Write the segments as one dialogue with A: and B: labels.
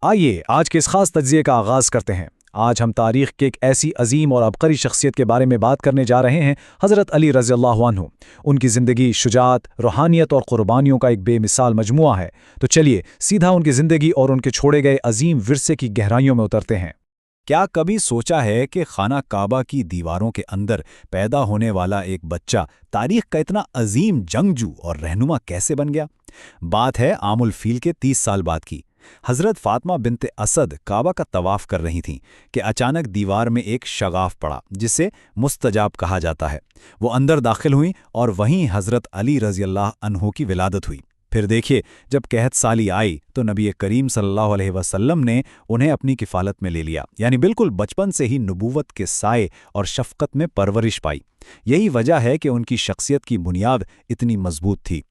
A: آئیے آج کے اس خاص تجزیے کا آغاز کرتے ہیں۔ آج ہم تاریخ کے ایک ایسی عظیم اور عبقری شخصیت کے بارے میں بات کرنے جا رہے ہیں، حضرت علی رضی اللہ عنہ۔ ان کی زندگی شجاعت، روحانیت اور قربانیوں کا ایک بے مثال مجموعہ ہے۔ تو چلیے سیدھا ان کی زندگی اور ان کے چھوڑے گئے عظیم ورثے کی گہرائیوں میں اترتے ہیں۔
B: کیا کبھی سوچا ہے کہ خانہ کعبہ کی دیواروں کے اندر پیدا ہونے والا ایک بچہ تاریخ کا اتنا عظیم جنگجو اور رہنما کیسے بن گیا؟ بات ہے عام الفیل کے 30 سال بعد کی۔ حضرت فاطمہ بنت اسد کعبہ کا طواف کر رہی تھیں کہ اچانک دیوار میں ایک شگاف پڑا جسے مستجاب کہا جاتا ہے۔ وہ اندر داخل ہوئیں اور وہیں حضرت علی رضی اللہ عنہ کی ولادت ہوئی۔ پھر دیکھیے جب قحط سالی آئی تو نبی کریم صلی اللہ علیہ وسلم نے انہیں اپنی کفالت میں لے لیا، یعنی بالکل بچپن سے ہی نبوت کے سائے اور شفقت میں پرورش پائی۔ یہی وجہ ہے کہ ان کی شخصیت کی بنیاد اتنی مضبوط تھی۔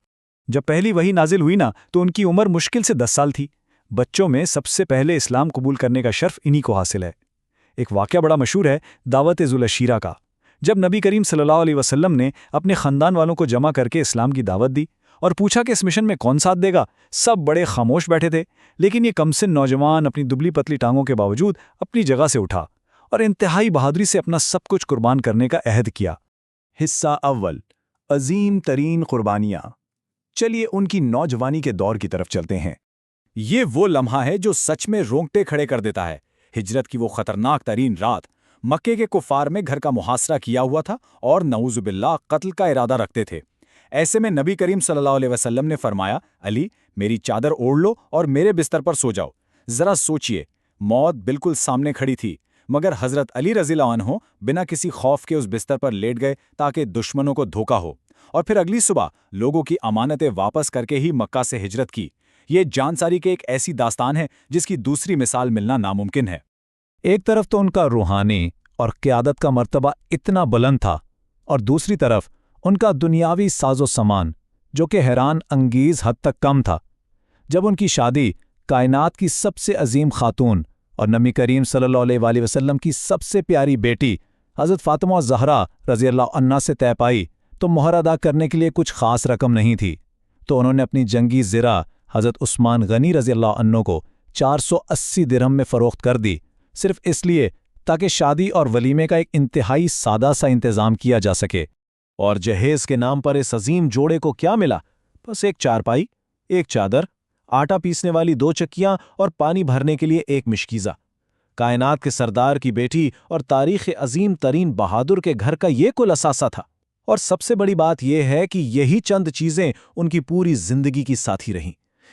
A: جب پہلی وحی نازل ہوئی نا تو ان کی عمر مشکل سے 10 سال تھی۔ بچوں میں سب سے پہلے اسلام قبول کرنے کا شرف انہی کو حاصل ہے۔ ایک واقعہ بڑا مشہور ہے، دعوت ذوالعشیرہ کا۔ جب نبی کریم صلی اللہ علیہ وسلم نے اپنے خاندان والوں کو جمع کر کے اسلام کی دعوت دی اور پوچھا کہ اس مشن میں کون ساتھ دے گا، سب بڑے خاموش بیٹھے تھے، لیکن یہ کمسن نوجوان اپنی دبلی پتلی ٹانگوں کے باوجود اپنی جگہ سے اٹھا اور انتہائی بہادری سے اپنا سب کچھ قربان کرنے کا عہد کیا۔
B: حصہ اول، عظیم ترین قربانیاں۔ چلیے ان کی نوجوانی کے دور کی طرف چلتے ہیں۔ یہ وہ لمحہ ہے جو سچ میں رونگٹے کھڑے کر دیتا ہے۔ ہجرت کی وہ خطرناک ترین رات، مکے کے کفار میں گھر کا محاصرہ کیا ہوا تھا اور نعوذ باللہ قتل کا ارادہ رکھتے تھے۔ ایسے میں نبی کریم صلی اللہ علیہ وسلم نے فرمایا، علی میری چادر اوڑھ لو اور میرے بستر پر سو جاؤ۔ ذرا سوچئے، موت بالکل سامنے کھڑی تھی، مگر حضرت علی رضی اللہ عنہ بنا کسی خوف کے اس بستر پر لیٹ گئے تاکہ دشمنوں کو دھوکا ہو، اور پھر اگلی صبح لوگوں کی امانتیں واپس کر کے ہی مکہ سے ہجرت کی۔ یہ جانساری کی ایک ایسی داستان ہے جس کی دوسری مثال ملنا ناممکن ہے۔
A: ایک طرف تو ان کا روحانی اور قیادت کا مرتبہ اتنا بلند تھا، اور دوسری طرف ان کا دنیاوی ساز و سامان جو کہ حیران انگیز حد تک کم تھا۔ جب ان کی شادی کائنات کی سب سے عظیم خاتون اور نبی کریم صلی اللہ علیہ وآلہ وسلم کی سب سے پیاری بیٹی حضرت فاطمہ زہرا رضی اللہ عنہا سے طے پائی تو مہر ادا کرنے کے لیے کچھ خاص رقم نہیں تھی، تو انہوں نے اپنی جنگی زرہ حضرت عثمان غنی رضی اللہ عنہ کو 480 درہم میں فروخت کر دی، صرف اس لیے تاکہ شادی اور ولیمے کا ایک انتہائی سادہ سا انتظام کیا جا سکے۔
B: اور جہیز کے نام پر اس عظیم جوڑے کو کیا ملا؟ بس ایک چارپائی، ایک چادر، آٹا پیسنے والی 2 چکیاں اور پانی بھرنے کے لیے ایک مشکیزہ۔ کائنات کے سردار کی بیٹی اور تاریخ عظیم ترین بہادر کے گھر کا یہ کل اثاثہ تھا۔ اور سب سے بڑی بات یہ ہے کہ یہی چند چیزیں ان کی پوری زندگی کی ساتھی رہیں۔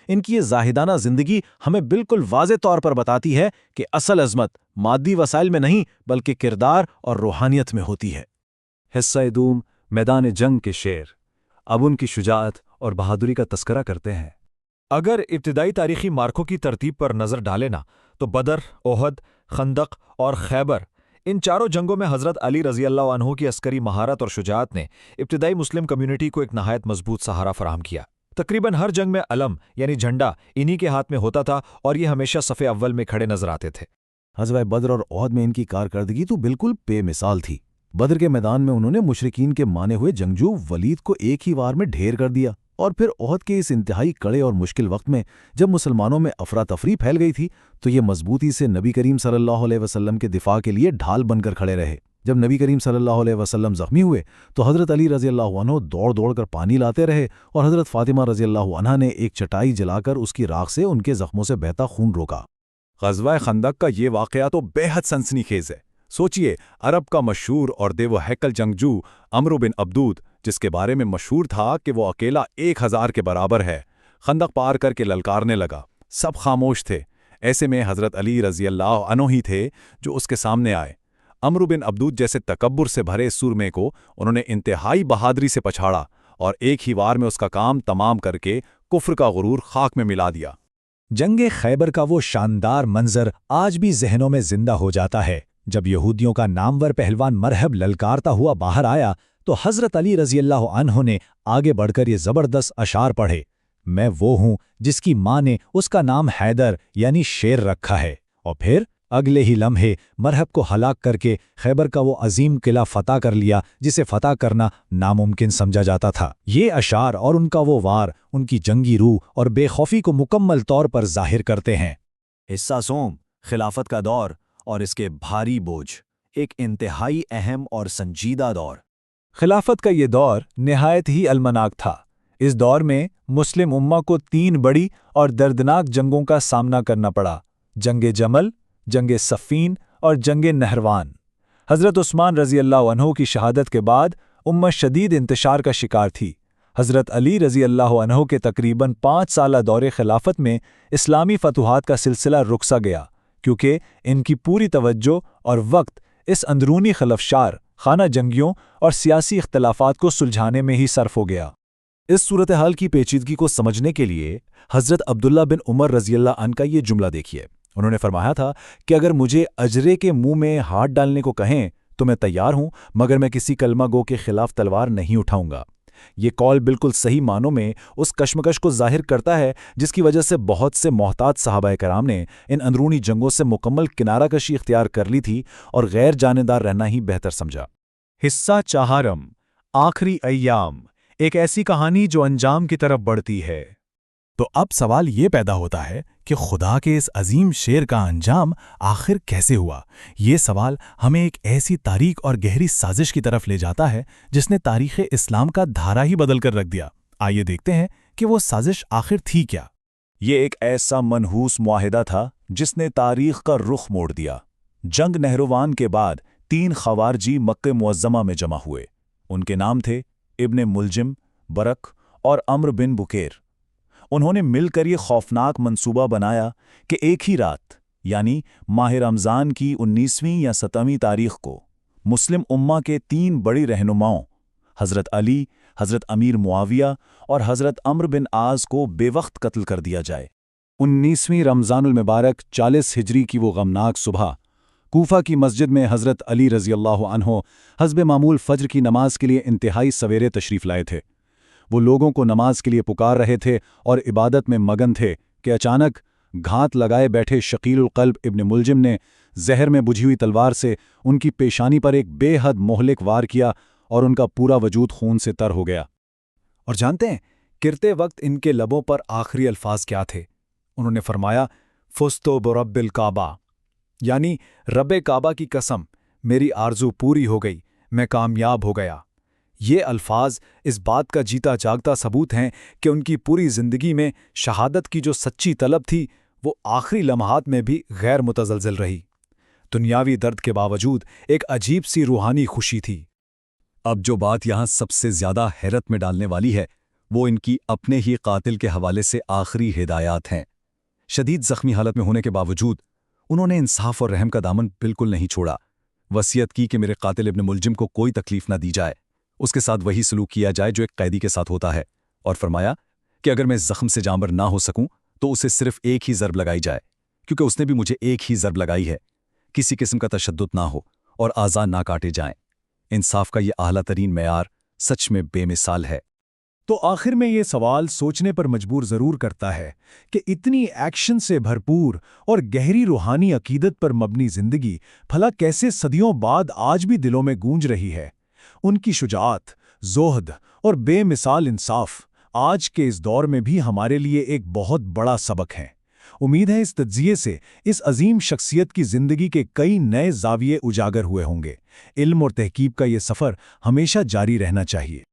B: ان کی یہ زاہدانہ زندگی ہمیں بالکل واضح طور پر بتاتی ہے کہ اصل عظمت مادی وسائل میں نہیں بلکہ کردار اور روحانیت میں ہوتی ہے۔
A: حصہ دوم، میدان جنگ کے شیر۔ اب ان کی شجاعت اور بہادری کا تذکرہ کرتے ہیں۔
C: اگر ابتدائی تاریخی مارکوں کی ترتیب پر نظر ڈالیں نا تو بدر، احد، خندق اور خیبر، ان چاروں جنگوں میں حضرت علی رضی اللہ عنہ کی عسکری مہارت اور شجاعت نے ابتدائی مسلم کمیونٹی کو ایک نہایت مضبوط سہارا فراہم کیا۔ تقریباً ہر جنگ میں علم یعنی جھنڈا انہی کے ہاتھ میں ہوتا تھا اور یہ ہمیشہ صف اول میں کھڑے نظر آتے تھے۔
B: غزوہ بدر اور احد میں ان کی کارکردگی تو بالکل بے مثال تھی۔ بدر کے میدان میں انہوں نے مشرکین کے مانے ہوئے جنگجو ولید کو ایک ہی وار میں ڈھیر کر دیا، اور پھر احد کے اس انتہائی کڑے اور مشکل وقت میں جب مسلمانوں میں افراتفری پھیل گئی تھی تو یہ مضبوطی سے نبی کریم صلی اللہ علیہ وسلم کے دفاع کے لیے ڈھال بن کر کھڑے رہے۔ جب نبی کریم صلی اللہ علیہ وسلم زخمی ہوئے تو حضرت علی رضی اللہ عنہ دوڑ دوڑ کر پانی لاتے رہے اور حضرت فاطمہ رضی اللہ عنہا نے ایک چٹائی جلا کر اس کی راکھ سے ان کے زخموں سے بہتا خون روکا۔
C: غزوہ خندق کا یہ واقعہ تو بے حد سنسنی خیز ہے۔ سوچئے، عرب کا مشہور اور دیو ہیکل جنگجو عمرو بن عبدود، جس کے بارے میں مشہور تھا کہ وہ اکیلا 1000 کے برابر ہے، خندق پار کر کے للکارنے لگا۔ سب خاموش تھے۔ ایسے میں حضرت علی رضی اللہ عنہ ہی تھے جو اس کے سامنے آئے۔ عمرو بن عبدود جیسے تکبر سے بھرے سورمے کو انہوں نے انتہائی بہادری سے پچھاڑا اور ایک ہی وار میں اس کا کام تمام کر کے کفر کا غرور خاک میں ملا دیا۔
A: جنگ خیبر کا وہ شاندار منظر آج بھی ذہنوں میں زندہ ہو جاتا ہے۔ جب یہودیوں کا نامور پہلوان مرہب للکارتا ہوا باہر آیا تو حضرت علی رضی اللہ عنہ نے آگے بڑھ کر یہ زبردست اشعار پڑھے، میں وہ ہوں جس کی ماں نے اس کا نام حیدر یعنی شیر رکھا ہے، اور پھر اگلے ہی لمحے مرہب کو ہلاک کر کے خیبر کا وہ عظیم قلعہ فتح کر لیا جسے فتح کرنا ناممکن سمجھا جاتا تھا۔ یہ اشعار اور ان کا وہ وار ان کی جنگی روح اور بے خوفی کو مکمل طور پر ظاہر کرتے ہیں۔
B: حصہ سوم، خلافت کا دور اور اس کے بھاری بوجھ، ایک انتہائی اہم اور سنجیدہ دور۔
A: خلافت کا یہ دور نہایت ہی المناک تھا۔ اس دور میں مسلم امہ کو 3 بڑی اور دردناک جنگوں کا سامنا کرنا پڑا: جنگ جمل، جنگ صفین اور جنگ نہروان۔ حضرت عثمان رضی اللہ عنہ کی شہادت کے بعد امہ شدید انتشار کا شکار تھی۔ حضرت علی رضی اللہ عنہ کے تقریباً 5 سالہ دور خلافت میں اسلامی فتوحات کا سلسلہ رک سا گیا، کیونکہ ان کی پوری توجہ اور وقت اس اندرونی خلفشار، خانہ جنگیوں اور سیاسی اختلافات کو سلجھانے میں ہی صرف ہو گیا۔
B: اس صورتحال کی پیچیدگی کو سمجھنے کے لیے حضرت عبداللہ بن عمر رضی اللہ عنہ کا یہ جملہ دیکھیے۔ انہوں نے فرمایا تھا کہ اگر مجھے اجرے کے منہ میں ہاتھ ڈالنے کو کہیں تو میں تیار ہوں، مگر میں کسی کلمہ گو کے خلاف تلوار نہیں اٹھاؤں گا۔ یہ قول بالکل صحیح معنوں میں اس کشمکش کو ظاہر کرتا ہے جس کی وجہ سے بہت سے محتاط صحابہ کرام نے ان اندرونی جنگوں سے مکمل کنارہ کشی اختیار کر لی تھی اور غیر جانبدار رہنا ہی بہتر سمجھا۔
C: حصہ چہارم، آخری ایام، ایک ایسی کہانی جو انجام کی طرف بڑھتی ہے۔ تو اب سوال یہ پیدا ہوتا ہے کہ خدا کے اس عظیم شیر کا انجام آخر کیسے ہوا؟ یہ سوال ہمیں ایک ایسی تاریک اور گہری سازش کی طرف لے جاتا ہے جس نے تاریخ اسلام کا دھارا ہی بدل کر رکھ دیا۔ آئیے دیکھتے ہیں کہ وہ سازش آخر تھی کیا۔
B: یہ ایک ایسا منحوس معاہدہ تھا جس نے تاریخ کا رخ موڑ دیا۔ جنگ نہروان کے بعد 3 خوارجی مکہ معظمہ میں جمع ہوئے۔ ان کے نام تھے ابن ملجم، برق اور عمرو بن بکیر۔ انہوں نے مل کر یہ خوفناک منصوبہ بنایا کہ ایک ہی رات یعنی ماہ رمضان کی 19ویں یا 17ویں تاریخ کو مسلم امہ کے 3 بڑی رہنماؤں حضرت علی، حضرت امیر معاویہ اور حضرت عمرو بن عاص کو بے وقت قتل کر دیا جائے۔
A: 19ویں رمضان المبارک 40 ہجری کی وہ غمناک صبح کوفہ کی مسجد میں حضرت علی رضی اللہ عنہ حسب معمول فجر کی نماز کے لیے انتہائی سویرے تشریف لائے تھے۔ وہ لوگوں کو نماز کے لیے پکار رہے تھے اور عبادت میں مگن تھے کہ اچانک گھات لگائے بیٹھے شقیل القلب ابن ملجم نے زہر میں بجھی ہوئی تلوار سے ان کی پیشانی پر ایک بے حد مہلک وار کیا اور ان کا پورا وجود خون سے تر ہو گیا۔
C: اور جانتے ہیں کرتے وقت ان کے لبوں پر آخری الفاظ کیا تھے؟ انہوں نے فرمایا، فزتو برب الکعبہ، یعنی رب کعبہ کی قسم، میری آرزو پوری ہو گئی، میں کامیاب ہو گیا۔ یہ الفاظ اس بات کا جیتا جاگتا ثبوت ہیں کہ ان کی پوری زندگی میں شہادت کی جو سچی طلب تھی وہ آخری لمحات میں بھی غیر متزلزل رہی۔ دنیاوی درد کے باوجود ایک عجیب سی روحانی خوشی تھی۔
B: اب جو بات یہاں سب سے زیادہ حیرت میں ڈالنے والی ہے وہ ان کی اپنے ہی قاتل کے حوالے سے آخری ہدایات ہیں۔ شدید زخمی حالت میں ہونے کے باوجود انہوں نے انصاف اور رحم کا دامن بالکل نہیں چھوڑا۔ وصیت کی کہ میرے قاتل ابن ملجم کو کوئی تکلیف نہ دی جائے، اس کے ساتھ وہی سلوک کیا جائے جو ایک قیدی کے ساتھ ہوتا ہے، اور فرمایا کہ اگر میں زخم سے جانبر نہ ہو سکوں تو اسے صرف ایک ہی ضرب لگائی جائے، کیونکہ اس نے بھی مجھے ایک ہی ضرب لگائی ہے۔ کسی قسم کا تشدد نہ ہو اور اعضاء نہ کاٹے جائیں۔ انصاف کا یہ اعلیٰ ترین معیار سچ میں بے مثال ہے۔
C: تو آخر میں یہ سوال سوچنے پر مجبور ضرور کرتا ہے کہ اتنی ایکشن سے بھرپور اور گہری روحانی عقیدت پر مبنی زندگی بھلا کیسے صدیوں بعد آج بھی دلوں میں گونج رہی ہے؟ ان کی شجاعت، زہد اور بے مثال انصاف آج کے اس دور میں بھی ہمارے لیے ایک بہت بڑا سبق ہے۔ امید ہے اس تجزیے سے اس عظیم شخصیت کی زندگی کے کئی نئے زاویے اجاگر ہوئے ہوں گے۔ علم اور تحقیق کا یہ سفر ہمیشہ جاری رہنا چاہیے۔